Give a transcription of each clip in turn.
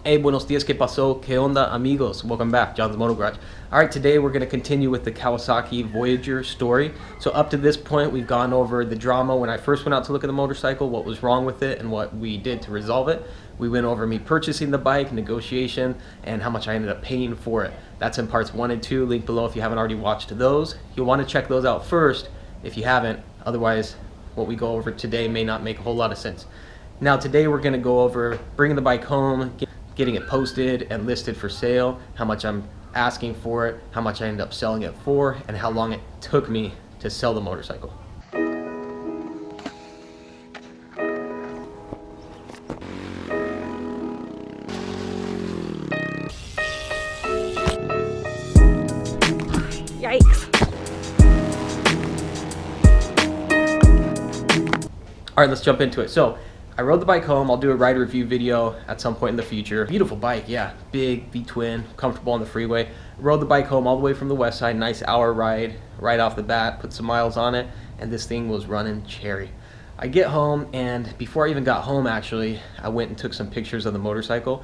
Hey, buenos dias, ¿qué pasó? ¿Qué onda, amigos? Welcome back, John's Moto Garage. All right, today we're going to continue with the Kawasaki Voyager story. So up to this point, we've gone over the drama when I first went out to look at the motorcycle, what was wrong with it, and what we did to resolve it. We went over me purchasing the bike, negotiation, and how much I ended up paying for it. That's in parts 1 and 2, link below if you haven't already watched those. You'll want to check those out first if you haven't, otherwise what we go over today may not make a whole lot of sense. Now today we're going to go over bringing the bike home, getting it posted and listed for sale, how much I'm asking for it, how much I ended up selling it for, and how long it took me to sell the motorcycle. Yikes. All right, let's jump into it. So I rode the bike home. I'll do a ride review video at some point in the future. Beautiful bike, yeah. Big, V-twin, comfortable on the freeway. Rode the bike home all the way from the west side. Nice hour ride right off the bat. Put some miles on it, and this thing was running cherry. I get home, and before I even got home, actually, I went and took some pictures of the motorcycle.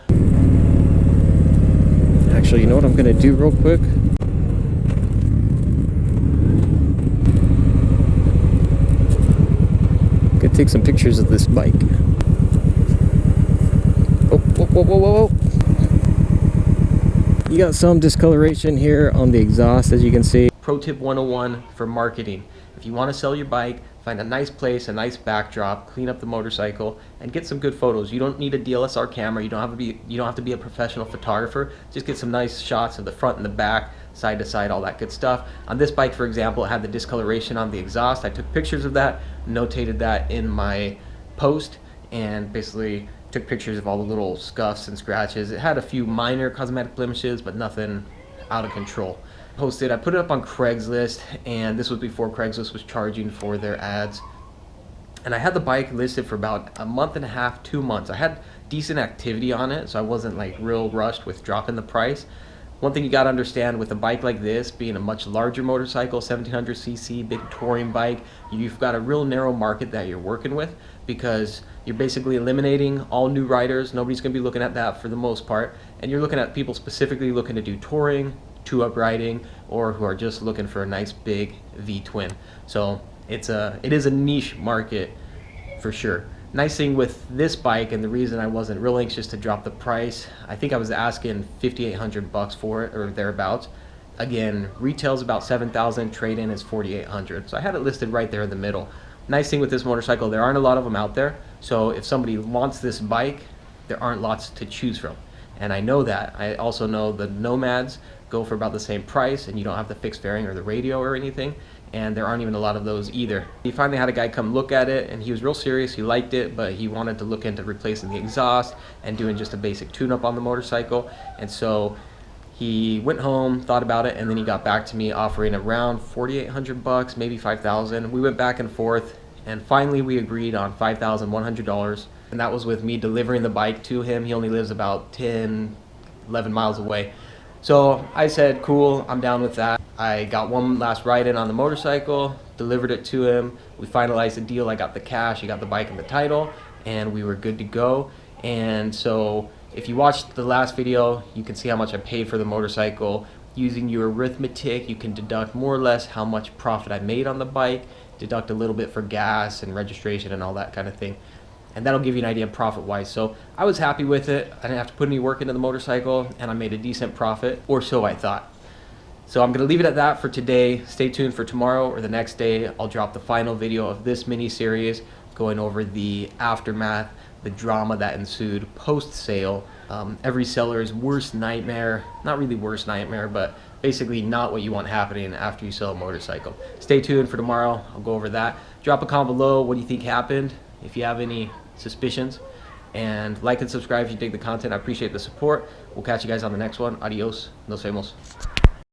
Actually, you know what I'm gonna do real quick? I'm gonna take some pictures of this bike. Whoa. You got some discoloration here on the exhaust, as you can see. Pro tip 101 for marketing. If you want to sell your bike, find a nice place, a nice backdrop, clean up the motorcycle, and get some good photos. You don't need a DSLR camera. You don't have to be a professional photographer. Just get some nice shots of the front and the back, side to side, all that good stuff. On this bike, for example, it had the discoloration on the exhaust. I took pictures of that, notated that in my post, and basically took pictures of all the little scuffs and scratches. It had a few minor cosmetic blemishes, but nothing out of control. Posted, I put it up on Craigslist, and this was before Craigslist was charging for their ads. And I had the bike listed for about a month and a half, 2 months. I had decent activity on it, so I wasn't like real rushed with dropping the price. One thing you got to understand with a bike like this, being a much larger motorcycle, 1700cc, big touring bike, you've got a real narrow market that you're working with, because you're basically eliminating all new riders. Nobody's going to be looking at that for the most part, and you're looking at people specifically looking to do touring, two-up riding, or who are just looking for a nice big V-twin. So it is a niche market for sure. Nice thing with this bike, and the reason I wasn't real anxious to drop the price, I think I was asking $5,800 for it or thereabouts. Again, retail's about $7,000, trade-in is $4,800. So I had it listed right there in the middle. Nice thing with this motorcycle, there aren't a lot of them out there. So if somebody wants this bike, there aren't lots to choose from. And I know that. I also know the Nomads go for about the same price, and you don't have the fixed fairing or the radio or anything. And there aren't even a lot of those either. He finally had a guy come look at it, and he was real serious. He liked it, but he wanted to look into replacing the exhaust and doing just a basic tune-up on the motorcycle. And so he went home, thought about it, and then he got back to me offering around $4,800, maybe $5,000. We went back and forth, and finally we agreed on $5,100. And that was with me delivering the bike to him. He only lives about 10, 11 miles away. So I said, cool, I'm down with that. I got one last ride in on the motorcycle, delivered it to him. We finalized the deal. I got the cash, he got the bike and the title, and we were good to go. And so if you watched the last video, you can see how much I paid for the motorcycle. Using your arithmetic, you can deduct more or less how much profit I made on the bike, deduct a little bit for gas and registration and all that kind of thing. And that'll give you an idea profit-wise. So I was happy with it. I didn't have to put any work into the motorcycle, and I made a decent profit, or so I thought. So I'm gonna leave it at that for today. Stay tuned for tomorrow or the next day. I'll drop the final video of this mini-series going over the aftermath, the drama that ensued post-sale. Every seller's worst nightmare, not really worst nightmare, but basically not what you want happening after you sell a motorcycle. Stay tuned for tomorrow. I'll go over that. Drop a comment below. What do you think happened? If you have any suspicions, and like and subscribe if you dig the content. I appreciate the support. We'll catch you guys on the next one. Adios. Nos vemos.